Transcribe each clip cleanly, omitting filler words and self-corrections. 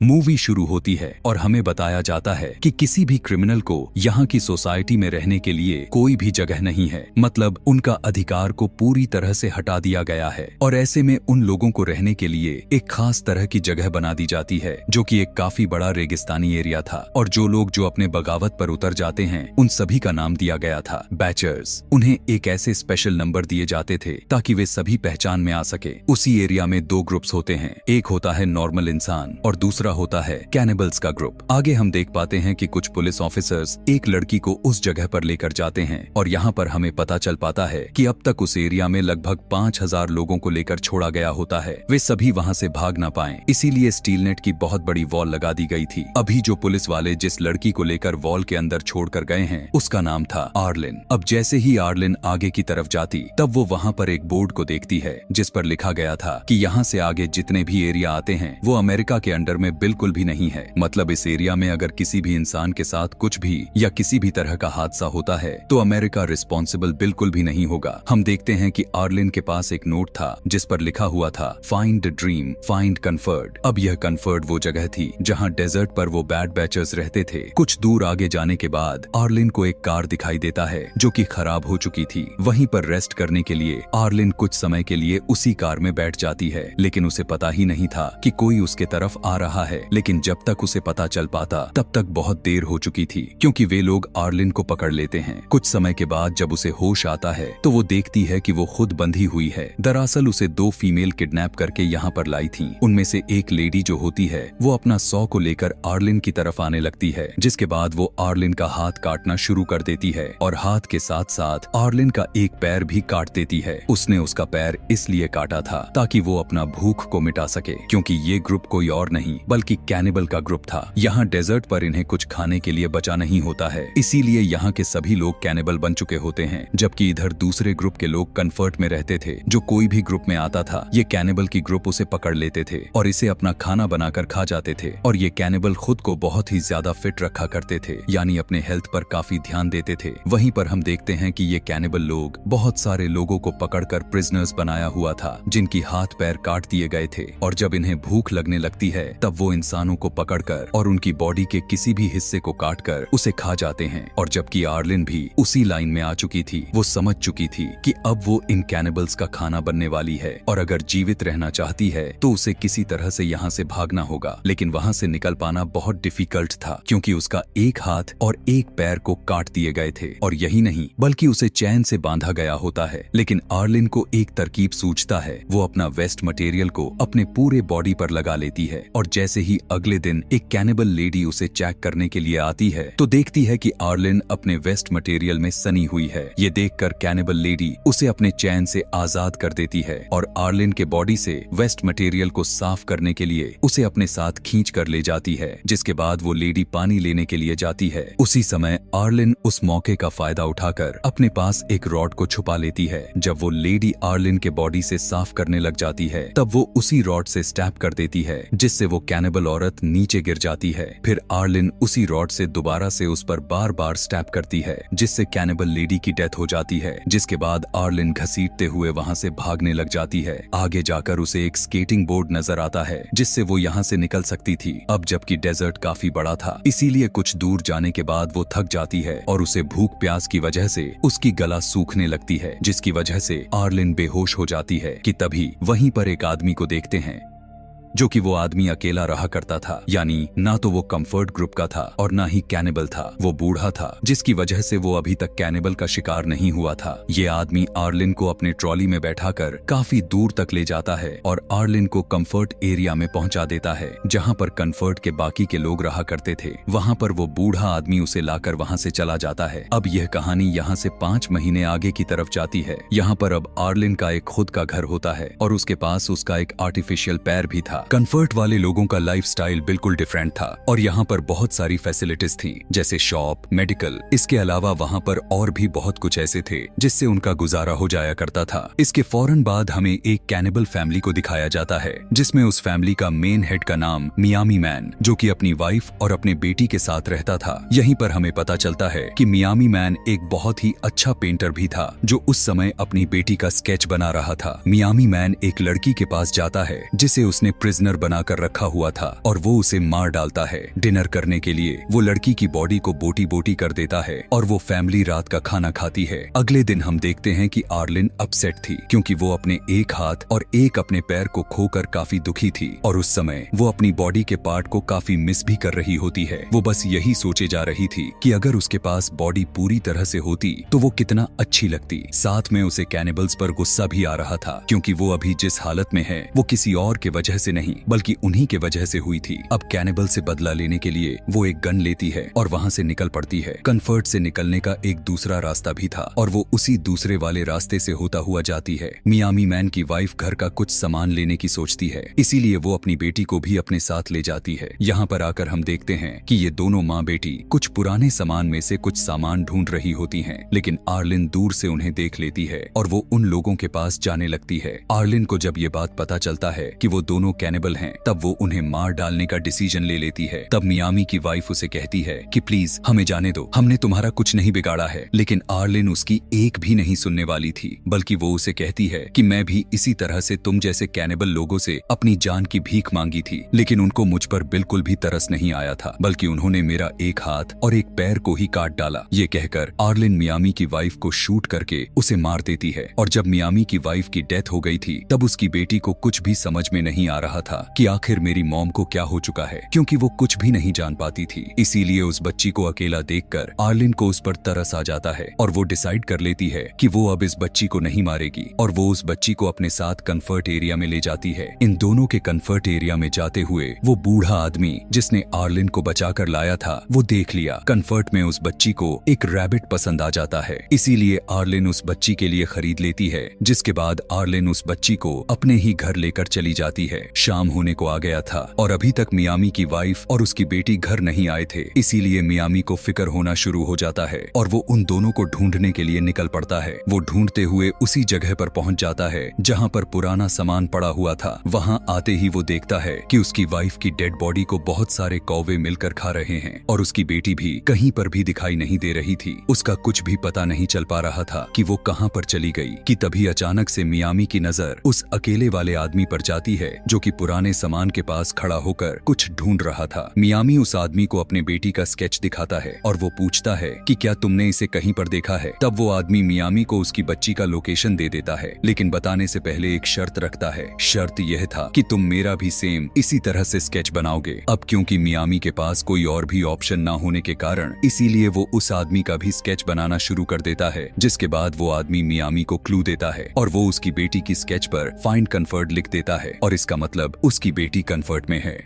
Movie शुरू होती है और हमें बताया जाता है कि किसी भी क्रिमिनल को यहाँ की सोसाइटी में रहने के लिए कोई भी जगह नहीं है, मतलब उनका अधिकार को पूरी तरह से हटा दिया गया है और ऐसे में उन लोगों को रहने के लिए एक खास तरह की जगह बना दी जाती है जो कि एक काफी बड़ा रेगिस्तानी एरिया था। और जो लोग जो अपने बगावत पर उतर जाते हैं उन सभी का नाम दिया गया था बैचर्स। उन्हें एक ऐसे स्पेशल नंबर दिए जाते थे ताकि वे सभी पहचान में आ सके। उसी एरिया में दो ग्रुप्स होते हैं, एक होता है नॉर्मल इंसान और दूसरा होता है कैनिबल्स का ग्रुप। आगे हम देख पाते हैं कि कुछ पुलिस ऑफिसर्स एक लड़की को उस जगह पर लेकर जाते हैं और यहाँ पर हमें पता चल पाता है कि अब तक उस एरिया में लगभग 5000 लोगों को लेकर छोड़ा गया होता है। वे सभी वहाँ से भाग ना पाएं, इसीलिए स्टील नेट की बहुत बड़ी वॉल लगा दी गई थी। अभी जो पुलिस वाले जिस लड़की को लेकर वॉल के अंदर छोड़कर गए हैं उसका नाम था आर्लिन। अब जैसे ही आर्लिन आगे की तरफ जाती तब वो वहाँ पर एक बोर्ड को देखती है जिस पर लिखा गया था कि यहाँ से आगे जितने भी एरिया आते हैं वो अमेरिका के अंडर में बिल्कुल भी नहीं है। मतलब इस एरिया में अगर किसी भी इंसान के साथ कुछ भी या किसी भी तरह का हादसा होता है तो अमेरिका रिस्पॉन्सिबल बिल्कुल भी नहीं होगा। हम देखते हैं कि आर्लिन के पास एक नोट था जिस पर लिखा हुआ था फाइंड ड्रीम फाइंड कन्फर्ड। अब यह कन्फर्ड वो जगह थी जहाँ डेजर्ट पर वो बैड बैचर्स रहते थे। कुछ दूर आगे जाने के बाद आर्लिन को एक कार दिखाई देता है जो कि खराब हो चुकी थी। वहीं पर रेस्ट करने के लिए आर्लिन कुछ समय के लिए उसी कार में बैठ जाती है, लेकिन उसे पता ही नहीं था कि कोई उसके तरफ आ रहा है। लेकिन जब तक उसे पता चल पाता तब तक बहुत देर हो चुकी थी क्योंकि वे लोग आर्लिन को पकड़ लेते हैं। कुछ समय के बाद जब उसे होश आता है तो वो देखती है कि वो खुद बंधी हुई है। दरअसल उसे दो फीमेल किडनैप करके यहाँ पर लाई थी। उनमें से एक लेडी जो होती है वो अपना 100 को लेकर आर्लिन की तरफ आने लगती है, जिसके बाद वो आर्लिन का हाथ काटना शुरू कर देती है और हाथ के साथ साथ आर्लिन का एक पैर भी काट देती है। उसने उसका पैर इसलिए काटा था ताकि वो अपना भूख को मिटा सके, क्योंकि ये ग्रुप कोई और नहीं बल्कि कैनिबल का ग्रुप था। यहाँ डेजर्ट पर इन्हें कुछ खाने के लिए बचा नहीं होता है, इसीलिए यहाँ के सभी लोग कैनिबल बन चुके होते हैं। जबकि इधर दूसरे ग्रुप के लोग कन्फर्ट में रहते थे। जो कोई भी ग्रुप में आता था ये कैनिबल की ग्रुप उसे पकड़ लेते थे और इसे अपना खाना बनाकर खा जाते थे। और ये कैनिबल खुद को बहुत ही ज्यादा फिट रखा करते थे, यानी अपने हेल्थ पर काफी ध्यान देते थे। वहीं पर हम देखते हैं कि ये कैनिबल लोग बहुत सारे लोगों को पकड़कर प्रिजनर्स बनाया हुआ था जिनकी हाथ पैर काट दिए गए थे। और जब इन्हें भूख लगने लगती है तब वो इंसानों को पकड़कर और उनकी बॉडी के किसी भी हिस्से को काटकर उसे खा जाते हैं। और जबकि आर्लिन भी उसी लाइन में आ चुकी थी, वो समझ चुकी थी कि अब वो इन कैनिबल्स का खाना बनने वाली है और अगर जीवित रहना चाहती है तो उसे किसी तरह से यहाँ से भागना होगा। लेकिन वहाँ से निकल पाना बहुत डिफिकल्ट था क्योंकि उसका एक हाथ और एक पैर को काट दिए गए थे और यही नहीं बल्कि उसे चैन से बांधा गया होता है। लेकिन आर्लिन को एक तरकीब सूझता है, वो अपना वेस्ट मटेरियल को अपने पूरे बॉडी पर लगा लेती है और जैसे ही अगले दिन एक कैनिबल लेडी उसे चेक करने के लिए आती है तो देखती है कि आर्लिन अपने वेस्ट मटेरियल में सनी हुई है। ये देखकर कैनिबल लेडी उसे अपने चैन से आजाद कर देती है और आर्लिन के बॉडी से वेस्ट मटेरियल को साफ करने के लिए उसे अपने साथ खींच कर ले जाती है। जिसके बाद वो लेडी पानी लेने के लिए जाती है। उसी समय आर्लिन उस मौके का फायदा उठाकर अपने पास एक रॉड को छुपा लेती है। जब वो लेडी आर्लिन के बॉडी से साफ करने लग जाती है तब वो उसी रॉड से स्टैब कर देती है जिससे वो कैनिबल औरत नीचे गिर जाती है। फिर आर्लिन उसी रॉड से दोबारा से उस पर बार बार स्टैब करती है जिससे कैनिबल लेडी की डेथ हो जाती है। जिसके बाद आर्लिन घसीटते हुए वहाँ से भागने लग जाती है। आगे जाकर उसे एक स्केटिंग बोर्ड नजर आता है जिससे वो यहाँ से निकल सकती थी। अब जबकि डेजर्ट काफी बड़ा था इसीलिए कुछ दूर जाने के बाद वो थक जाती है और उसे भूख प्यास की वजह से उसकी गला सूखने लगती है, जिसकी वजह से आर्लिन बेहोश हो जाती है कि तभी वहीं पर एक आदमी को देखते हैं जो कि वो आदमी अकेला रहा करता था, यानी ना तो वो कंफर्ट ग्रुप का था और ना ही कैनिबल था। वो बूढ़ा था जिसकी वजह से वो अभी तक कैनिबल का शिकार नहीं हुआ था। ये आदमी आर्लिन को अपने ट्रॉली में बैठाकर काफी दूर तक ले जाता है और आर्लिन को कंफर्ट एरिया में पहुंचा देता है जहां पर कंफर्ट के बाकी के लोग रहा करते थे। वहां पर वो बूढ़ा आदमी उसे लाकर वहां से चला जाता है। अब यह कहानी यहाँ से 5 महीने आगे की तरफ जाती है। यहाँ पर अब आर्लिन का एक खुद का घर होता है और उसके पास उसका एक आर्टिफिशियल पैर भी था। कंफर्ट वाले लोगों का लाइफस्टाइल बिल्कुल डिफरेंट था और यहाँ पर बहुत सारी फैसिलिटीज थी जैसे शॉप, मेडिकल। इसके अलावा वहाँ पर और भी बहुत कुछ ऐसे थे जिससे उनका गुजारा हो जाया करता था। इसके फौरन बाद हमें एक कैनिबल फैमिली को दिखाया जाता है जिसमें उस फैमिली का मेन हेड का नाम मियामी मैन जो कि अपनी वाइफ और अपने बेटी के साथ रहता था। यहीं पर हमें पता चलता है कि मियामी मैन एक बहुत ही अच्छा पेंटर भी था जो उस समय अपनी बेटी का स्केच बना रहा था। मियामी मैन एक लड़की के पास जाता है जिसे उसने प्रिजनर बनाकर रखा हुआ था और वो उसे मार डालता है। डिनर करने के लिए वो लड़की की बॉडी को बोटी बोटी कर देता है और वो फैमिली रात का खाना खाती है। अगले दिन हम देखते हैं कि आर्लिन अपसेट थी क्योंकि वो अपने एक हाथ और एक अपने पैर को खोकर काफी दुखी थी और उस समय वो अपनी बॉडी के पार्ट को काफी मिस भी कर रही होती है। वो बस यही सोचे जा रही थी कि अगर उसके पास बॉडी पूरी तरह से होती तो वो कितना अच्छी लगती। साथ में उसे कैनिबल्स पर गुस्सा भी आ रहा था क्योंकि वो अभी जिस हालत में है वो किसी और के वजह से नहीं बल्कि उन्हीं के वजह से हुई थी। अब कैनिबल से बदला लेने के लिए वो एक गन लेती है और वहाँ से निकल पड़ती है। कन्फर्ट से निकलने का एक दूसरा रास्ता भी था और वो उसी दूसरे वाले रास्ते से होता हुआ जाती है। मियामी मैन की वाइफ घर का कुछ सामान लेने की सोचती है, इसीलिए वो अपनी बेटी को भी अपने साथ ले जाती है। यहाँ पर आकर हम देखते हैं कि ये दोनों माँ बेटी कुछ पुराने सामान में से कुछ सामान ढूंढ रही होती हैं, लेकिन आर्लिन दूर से उन्हें देख लेती है और वो उन लोगों के पास जाने लगती है। आर्लिन को जब ये बात पता चलता है कि वो दोनों कैनिबल हैं, तब वो उन्हें मार डालने का डिसीजन ले लेती है। तब मियामी की वाइफ उसे कहती है कि प्लीज हमें जाने दो, हमने तुम्हारा कुछ नहीं बिगाड़ा है। लेकिन आर्लिन उसकी एक भी नहीं सुनने वाली थी, बल्कि वो उसे कहती है कि मैं भी इसी तरह से तुम जैसे कैनिबल लोगों से अपनी जान की भीख मांगी थी, लेकिन उनको मुझ पर बिल्कुल भी तरस नहीं आया था, बल्कि उन्होंने मेरा एक हाथ और एक पैर को ही काट डाला। ये कहकर आर्लिन मियामी की वाइफ को शूट करके उसे मार देती है। और जब मियामी की वाइफ की डेथ हो गई थी, तब उसकी बेटी को कुछ भी समझ में नहीं आ रहा था कि आखिर मेरी मॉम को क्या हो चुका है, क्योंकि वो कुछ भी नहीं जान पाती थी। इसीलिए उस बच्ची को अकेला देखकर आर्लिन को उस पर तरस आ जाता है और वो डिसाइड कर लेती है कि वो अब इस बच्ची को नहीं मारेगी और वो उस बच्ची को अपने साथ कंफर्ट एरिया में ले जाती है। इन दोनों के कंफर्ट एरिया में जाते हुए वो बूढ़ा आदमी जिसने आर्लिन को बचाकर लाया था वो देख लिया। कंफर्ट में उस बच्ची को एक रैबिट पसंद आ जाता है, इसीलिए आर्लिन उस बच्ची के लिए खरीद लेती है, जिसके बाद आर्लिन उस बच्ची को अपने ही घर लेकर चली जाती है। शाम होने को आ गया था और अभी तक मियामी की वाइफ और उसकी बेटी घर नहीं आए थे, इसीलिए मियामी को फिक्र होना शुरू हो जाता है और वो उन दोनों को ढूंढने के लिए निकल पड़ता है। वो ढूंढते हुए उसी जगह पर पहुंच जाता है जहां पर पुराना सामान पड़ा हुआ था। वहां आते ही वो देखता है कि उसकी वाइफ की डेड बॉडी को बहुत सारे कौवे मिलकर खा रहे हैं और उसकी बेटी भी कहीं पर भी दिखाई नहीं दे रही थी। उसका कुछ भी पता नहीं चल पा रहा था कि वो कहां पर चली गई कि तभी अचानक से मियामी की नजर उस अकेले वाले आदमी पर जाती है जो कि पुराने सामान के पास खड़ा होकर कुछ ढूंढ रहा था। मियामी उस आदमी को अपने बेटी का स्केच दिखाता है और वो पूछता है कि क्या तुमने इसे कहीं पर देखा है। तब वो आदमी मियामी को उसकी बच्ची का लोकेशन दे देता है, लेकिन बताने से पहले एक शर्त रखता है। शर्त यह था कि तुम मेरा भी सेम इसी तरह से स्केच बनाओगे। अब क्योंकि मियामी के पास कोई और भी ऑप्शन ना होने के कारण इसीलिए वो उस आदमी का भी स्केच बनाना शुरू कर देता है, जिसके बाद वो आदमी मियामी को क्लू देता है और वो उसकी बेटी की स्केच पर फाइंड कंफर्ट लिख देता है और इसका मतलब उसकी बेटी कंफर्ट में है।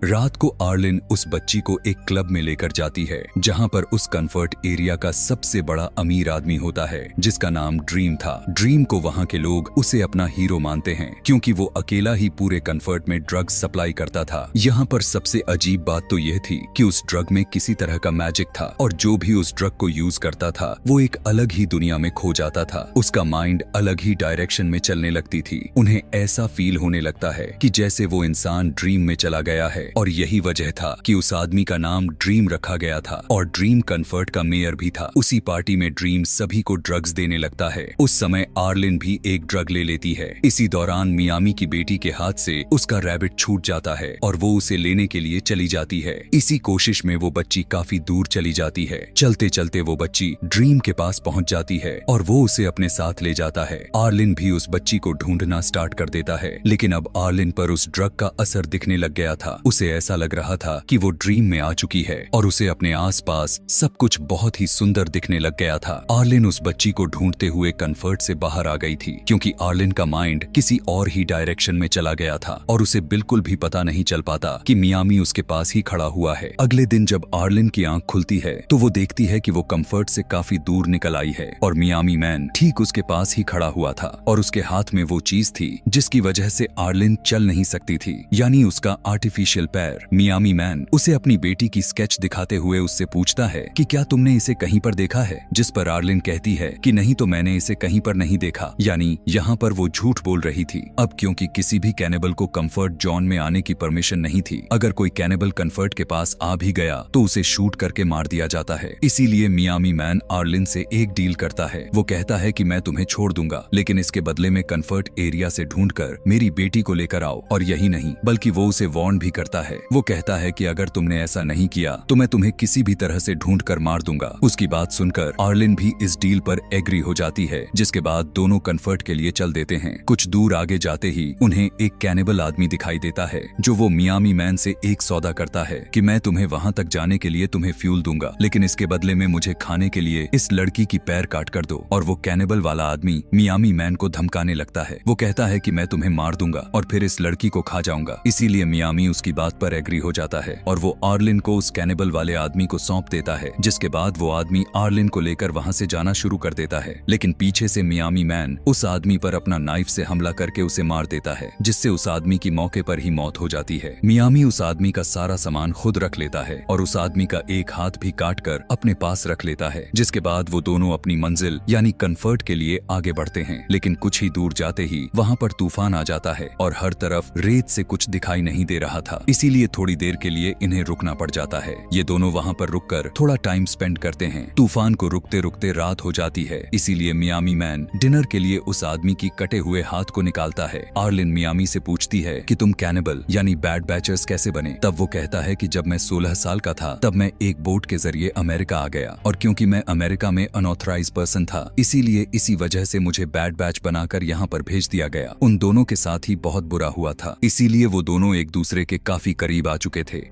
रात को आर्लिन उस बच्ची को एक क्लब में लेकर जाती है जहां पर उस कंफर्ट एरिया का सबसे बड़ा अमीर आदमी होता है जिसका नाम ड्रीम था। ड्रीम को वहां के लोग उसे अपना हीरो मानते हैं क्योंकि वो अकेला ही पूरे कंफर्ट में ड्रग्स सप्लाई करता था। यहाँ पर सबसे अजीब बात तो यह थी कि उस ड्रग में किसी तरह का मैजिक था और जो भी उस ड्रग को यूज करता था वो एक अलग ही दुनिया में खो जाता था। उसका माइंड अलग ही डायरेक्शन में चलने लगती थी। उन्हें ऐसा फील होने लगता है कि जैसे वो इंसान ड्रीम में चला गया है और यही वजह था कि उस आदमी का नाम ड्रीम रखा गया था और ड्रीम कंफर्ट का मेयर भी था। उसी पार्टी में ड्रीम सभी को ड्रग्स देने लगता है। उस समय आर्लिन भी एक ड्रग ले लेती है। इसी दौरान मियामी की बेटी के हाथ से उसका रैबिट छूट जाता है और वो उसे लेने के लिए चली जाती है। इसी कोशिश में वो बच्ची काफी दूर चली जाती है। चलते चलते वो बच्ची ड्रीम के पास पहुंच जाती है और वो उसे अपने साथ ले जाता है। आर्लिन भी उस बच्ची को ढूंढना स्टार्ट कर देता है, लेकिन अब आर्लिन पर उस ड्रग का असर दिखने लग गया था। उसे ऐसा लग रहा था कि वो ड्रीम में आ चुकी है और उसे अपने आसपास सब कुछ बहुत ही सुंदर दिखने लग गया था। आर्लिन उस बच्ची को ढूंढते हुए कंफर्ट से बाहर आ गई थी क्योंकि आर्लिन का माइंड किसी और ही डायरेक्शन में चला गया था और उसे बिल्कुल भी पता नहीं चल पाता कि मियामी उसके पास ही खड़ा हुआ है। अगले दिन जब आर्लिन की आंख खुलती है तो वो देखती है कि वो कंफर्ट से काफी दूर निकल आई है और मियामी मैन ठीक उसके पास ही खड़ा हुआ था और उसके हाथ में वो चीज थी जिसकी वजह से आर्लिन चल नहीं सकती थी, यानी उसका आर्टिफिशियल पैर। मियामी मैन उसे अपनी बेटी की स्केच दिखाते हुए उससे पूछता है कि क्या तुमने इसे कहीं पर देखा है, जिस पर आर्लिन कहती है कि नहीं तो मैंने इसे कहीं पर नहीं देखा। यानी यहाँ पर वो झूठ बोल रही थी। अब क्योंकि किसी भी कैनिबल को कंफर्ट जोन में आने की परमिशन नहीं थी, अगर कोई कैनिबल कंफर्ट के पास आ भी गया तो उसे शूट करके मार दिया जाता है। इसीलिए मियामी मैन आर्लिन से एक डील करता है। वो कहता है कि मैं तुम्हें छोड़ दूंगा, लेकिन इसके बदले में कंफर्ट एरिया से ढूंढकर मेरी बेटी को लेकर आओ। और यही नहीं बल्कि वो उसे वार्न भी करता है। वो कहता है कि अगर तुमने ऐसा नहीं किया तो मैं तुम्हें किसी भी तरह से ढूंढ कर मार दूंगा। उसकी बात सुनकर आर्लिन भी इस डील पर एग्री हो जाती है, जिसके बाद दोनों कंफर्ट के लिए चल देते हैं। कुछ दूर आगे जाते ही उन्हें एक कैनिबल आदमी दिखाई देता है, जो वो मियामी मैन से एक सौदा करता है कि मैं तुम्हें वहां तक जाने के लिए तुम्हें फ्यूल दूंगा, लेकिन इसके बदले में मुझे खाने के लिए इस लड़की की पैर काट कर दो। और वो कैनिबल वाला आदमी मियामी मैन को धमकाने लगता है। वो कहता है कि मैं तुम्हें मार दूंगा और फिर इस लड़की को खा जाऊंगा। इसीलिए मियामी उसकी बात पर एग्री हो जाता है और वो आर्लिन को उस कैनिबल वाले आदमी को सौंप देता है, जिसके बाद वो आदमी आर्लिन को लेकर वहां से जाना शुरू कर देता है। लेकिन पीछे से मियामी मैन उस आदमी पर अपना नाइफ से हमला करके उसे मार देता है, जिससे उस आदमी की मौके पर ही मौत हो जाती है। मियामी उस आदमी का सारा सामान खुद रख लेता है और उस आदमी का एक हाथ भी काट कर अपने पास रख लेता है, जिसके बाद वो दोनों अपनी मंजिल यानी कंफर्ट के लिए आगे बढ़ते हैं। लेकिन कुछ ही दूर जाते ही वहां पर तूफान आ जाता है और हर तरफ रेत से कुछ दिखाई नहीं दे रहा था, इसीलिए थोड़ी देर के लिए इन्हें रुकना पड़ जाता है। ये दोनों वहां पर रुककर थोड़ा टाइम स्पेंड करते हैं। तूफान को रुकते रुकते रात हो जाती है, इसीलिए मियामी मैन डिनर के लिए उस आदमी की कटे हुए हाथ को निकालता है। आर्लिन मियामी से पूछती है कि तुम कैनिबल यानी बैड बैचर्स कैसे बने। तब वो कहता है कि जब मैं 16 साल का था तब मैं एक बोट के जरिए अमेरिका आ गया, और क्योंकि मैं अमेरिका में अनऑथराइज पर्सन था, इसीलिए इसी वजह से मुझे बैड बैच बनाकर यहाँ पर भेज दिया गया। उन दोनों के साथ ही बहुत बुरा हुआ था, इसीलिए वो दोनों एक दूसरे के काफी करीब आ चुके थे।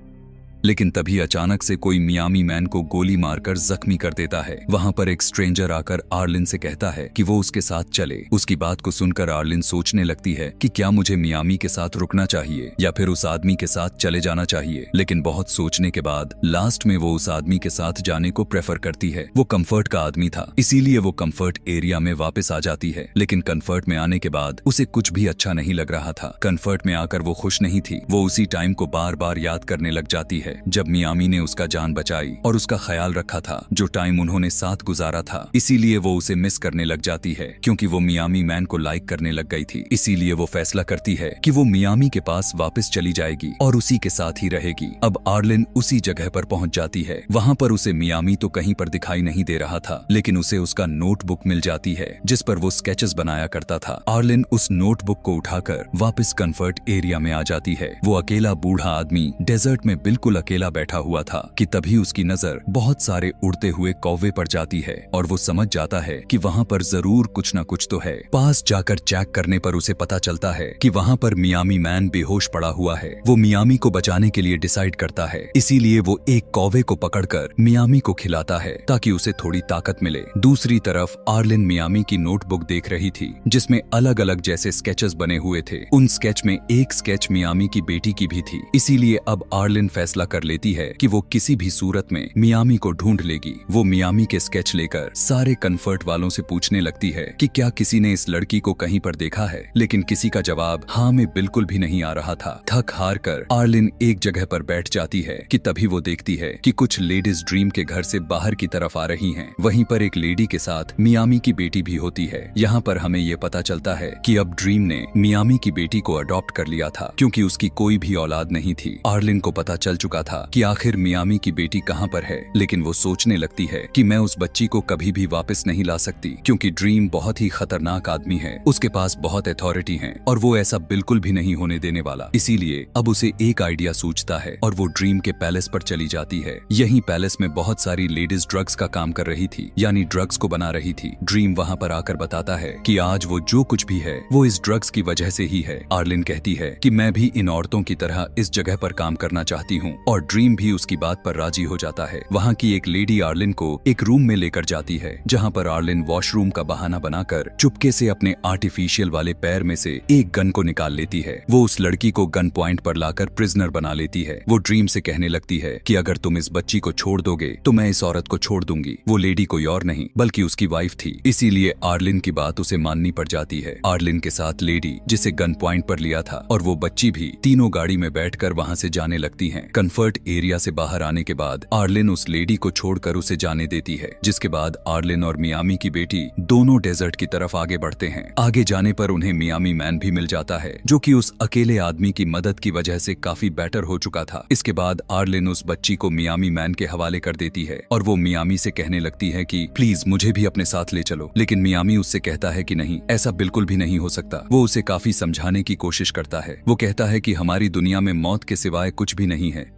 लेकिन तभी अचानक से कोई मियामी मैन को गोली मारकर जख्मी कर देता है। वहां पर एक स्ट्रेंजर आकर आर्लिन से कहता है कि वो उसके साथ चले। उसकी बात को सुनकर आर्लिन सोचने लगती है कि क्या मुझे मियामी के साथ रुकना चाहिए या फिर उस आदमी के साथ चले जाना चाहिए। लेकिन बहुत सोचने के बाद लास्ट में वो उस आदमी के साथ जाने को प्रेफर करती है। वो कंफर्ट का आदमी था, इसीलिए वो कंफर्ट एरिया में वापस आ जाती है। लेकिन कंफर्ट में आने के बाद उसे कुछ भी अच्छा नहीं लग रहा था। कंफर्ट में आकर वो खुश नहीं थी। वो उसी टाइम को बार बार याद करने लग जाती है जब मियामी ने उसका जान बचाई और उसका ख्याल रखा था, जो टाइम उन्होंने साथ गुजारा था। इसीलिए वो उसे मिस करने लग जाती है, क्योंकि वो मियामी मैन को लाइक करने लग गई थी। इसीलिए वो फैसला करती है कि वो मियामी के पास वापस चली जाएगी और उसी के साथ ही रहेगी। अब आर्लिन उसी जगह पर पहुंच जाती है। वहां पर उसे मियामी तो कहीं पर दिखाई नहीं दे रहा था, लेकिन उसे उसका नोटबुक मिल जाती है जिस पर वो स्केचेस बनाया करता था। आर्लिन उस नोटबुक को उठाकर वापस कंफर्ट एरिया में आ जाती है। वो अकेला बूढ़ा आदमी डेजर्ट में बिल्कुल अकेला बैठा हुआ था कि तभी उसकी नजर बहुत सारे उड़ते हुए कौवे पर जाती है और वो समझ जाता है कि वहां पर जरूर कुछ न कुछ तो है। पास जाकर चेक करने पर उसे पता चलता है कि वहां पर मियामी मैन बेहोश पड़ा हुआ है। वो मियामी को बचाने के लिए डिसाइड करता है, इसीलिए वो एक कौवे को पकड़कर मियामी को खिलाता है ताकि उसे थोड़ी ताकत मिले। दूसरी तरफ आर्लिन मियामी की नोटबुक देख रही थी जिसमें अलग अलग जैसे स्केचेस बने हुए थे। उन स्केच में एक स्केच मियामी की बेटी की भी थी। इसीलिए अब आर्लिन फैसला कर लेती है कि वो किसी भी सूरत में मियामी को ढूंढ लेगी। वो मियामी के स्केच लेकर सारे कंफर्ट वालों से पूछने लगती है कि क्या किसी ने इस लड़की को कहीं पर देखा है, लेकिन किसी का जवाब हाँ में बिल्कुल भी नहीं आ रहा था। थक हार कर आर्लिन एक जगह पर बैठ जाती है कि तभी वो देखती है कि कुछ लेडीज ड्रीम के घर से बाहर की तरफ आ रही हैं। वहीं पर एक लेडी के साथ मियामी की बेटी भी होती है। यहाँ पर हमें ये पता चलता है कि अब ड्रीम ने मियामी की बेटी को अडॉप्ट कर लिया था, क्योंकि उसकी कोई भी औलाद नहीं थी। आर्लिन को पता चल चुका था कि आखिर मियामी की बेटी कहाँ पर है, लेकिन वो सोचने लगती है कि मैं उस बच्ची को कभी भी वापस नहीं ला सकती, क्योंकि ड्रीम बहुत ही खतरनाक आदमी है। उसके पास बहुत अथॉरिटी है और वो ऐसा बिल्कुल भी नहीं होने देने वाला। इसीलिए अब उसे एक आइडिया सूझता है और वो ड्रीम के पैलेस पर चली जाती है। यही पैलेस में बहुत सारी लेडीज ड्रग्स का काम कर रही थी, यानी ड्रग्स को बना रही थी। ड्रीम वहाँ पर आकर बताता है कि आज वो जो कुछ भी है वो इस ड्रग्स की वजह से ही है। आर्लिन कहती है कि मैं भी इन औरतों की तरह इस जगह पर काम करना चाहती हूँ और ड्रीम भी उसकी बात पर राजी हो जाता है। वहाँ की एक लेडी आर्लिन को एक रूम में लेकर जाती है, जहाँ पर आर्लिन वॉशरूम का बहाना बनाकर चुपके से अपने आर्टिफिशियल वाले पैर में से एक गन को निकाल लेती है। वो उस लड़की को गन पॉइंट पर लाकर प्रिजनर बना लेती है। वो ड्रीम से कहने लगती है कि अगर तुम इस बच्ची को छोड़ दोगे तो मैं इस औरत को छोड़ दूंगी। वो लेडी कोई और नहीं बल्कि उसकी वाइफ थी, इसीलिए आर्लिन की बात उसे माननी पड़ जाती है। आर्लिन के साथ लेडी जिसे गन पॉइंट पर लिया था और वो बच्ची भी तीनों गाड़ी में बैठकर वहाँ से जाने लगती हैं। कंफर्ट एरिया से बाहर आने के बाद आर्लिन उस लेडी को छोड़कर उसे जाने देती है, जिसके बाद आर्लिन और मियामी की बेटी दोनों डेजर्ट की तरफ आगे बढ़ते हैं। आगे जाने पर उन्हें मियामी मैन भी मिल जाता है, जो कि उस अकेले आदमी की मदद की वजह से काफी बेटर हो चुका था। इसके बाद आर्लिन उस बच्ची को मियामी मैन के हवाले कर देती है और वो मियामी से कहने लगती है कि प्लीज मुझे भी अपने साथ ले चलो, लेकिन मियामी उससे कहता है कि नहीं, ऐसा बिल्कुल भी नहीं हो सकता। वो उसे काफी समझाने की कोशिश करता है। वो कहता है कि हमारी दुनिया में मौत के सिवाय कुछ भी नहीं है,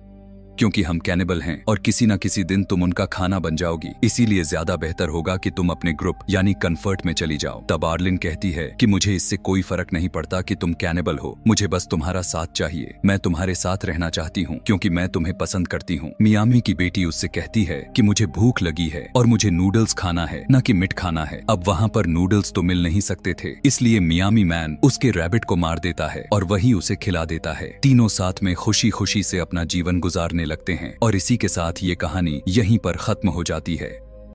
क्योंकि हम कैनिबल हैं और किसी न किसी दिन तुम उनका खाना बन जाओगी, इसीलिए ज्यादा बेहतर होगा कि तुम अपने ग्रुप यानी कंफर्ट में चली जाओ। तब आर्लिन कहती है कि मुझे इससे कोई फर्क नहीं पड़ता कि तुम कैनिबल हो, मुझे बस तुम्हारा साथ चाहिए। मैं तुम्हारे साथ रहना चाहती हूँ क्योंकि मैं तुम्हें पसंद करती हूँ। मियामी की बेटी उससे कहती है कि मुझे भूख लगी है और मुझे नूडल्स खाना है, न कि मिट खाना है। अब वहाँ पर नूडल्स तो मिल नहीं सकते थे, इसलिए मियामी मैन उसके रैबिट को मार देता है और वही उसे खिला देता है। तीनों साथ में खुशी खुशी से अपना जीवन गुजारने लगते हैं और इसी के साथ ये कहानी यहीं पर खत्म हो जाती है।